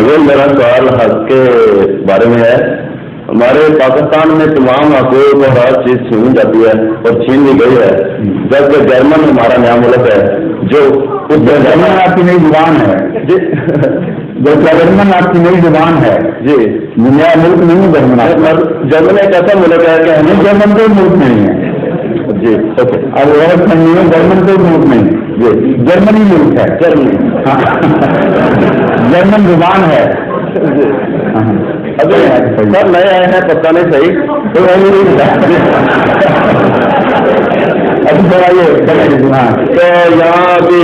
یہ میرا سوال حق کے بارے میں ہے. ہمارے پاکستان میں تمام حقوق اور ہر چیز چھین جاتی ہے اور چھین بھی گئی ہے، جبکہ جرمن ہمارا نیا ملک ہے جو جرمن آپ کی نئی زبان ہے جی جرمن آپ کی نئی زبان ہے جی نیا ملک نہیں جرمن. جرمن ایک ایسا ملک ہے کہ ہمیں جرمن کوئی ملک نہیں ہے. جی اوکے اب غلط نہیں ہے، جرمن کوئی ملک نہیں. جی جرمنی ملک ہے. جرمنی جرمن زبان ہے. ابھی سر نئے آئے ہیں پتہ نہیں صحیح ابھی بتائیے. تو یہاں ابھی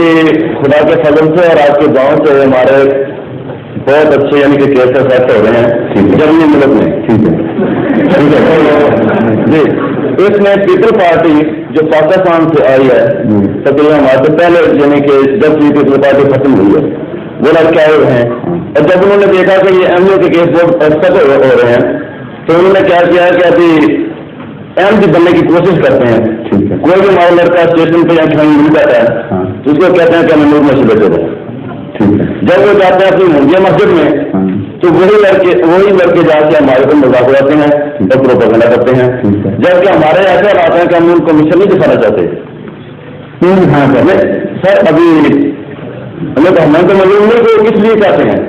خدا کے فضل سے اور آپ کے گاؤں سے ہمارے بہت اچھے یعنی کہ کیسے سیٹ ہو رہے ہیں جرمنی ملک میں. ٹھیک ہے جی اس میں پیپل پارٹی جو پاکستان سے آئی ہے تقریباً ہمارے سے پہلے یعنی کہ جب بھی پیپل پارٹی ختم ہوئی ہے وہ لڑکے آئے ہوئے ہیں، اور جب انہوں نے دیکھا کہ یہ ایم کے کیس بہت سخت ہو رہے ہیں تو انہوں نے کیا کیا کہ ابھی ایم پی بننے کی کوشش کرتے ہیں. کوئی بھی ہمارا لڑکا اسٹیشن پہ یا کہیں مل جاتا ہے تو اس کو کہتے ہیں کہ ہمیں نور مسجد بیٹھے رہے. جب وہ جاتے ہیں اپنی منجیا مسجد میں تو وہی لڑکے جا کے ہمارے کو مذاق اڑاتے ہیں اور پروپیگنڈا کرتے ہیں، جبکہ ہمارے ایسے حالات ہیں کہ ہم ان کو مشن نہیں دکھانا چاہتے. سر ابھی ہمیں تو ہمیں تو معلوم نہیں کہ کس لیے چاہتے ہیں.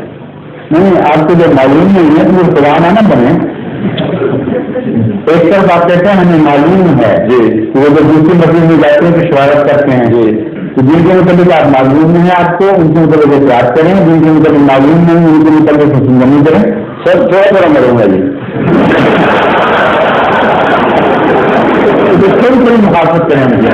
نہیں آپ کو جب معلوم نہیں ہے تو وہ قرآن نہ بنے. ایک طرف آپ کہتے ہیں ہمیں معلوم ہے جی وہ جو دوسری مسجد میں جاتے ہیں تو شرارت کرتے ہیں جی تو جن کے متعلق آپ معلوم نہیں ہے آپ کو ان کے متعلق احتیاط کریں، جن کے متعلق معلوم نہیں ان کے متعلق نہیں کریں. سر تھوڑا تھوڑا معلوم ہے جی تھوڑی تھوڑی مخالفت کریں مجھے.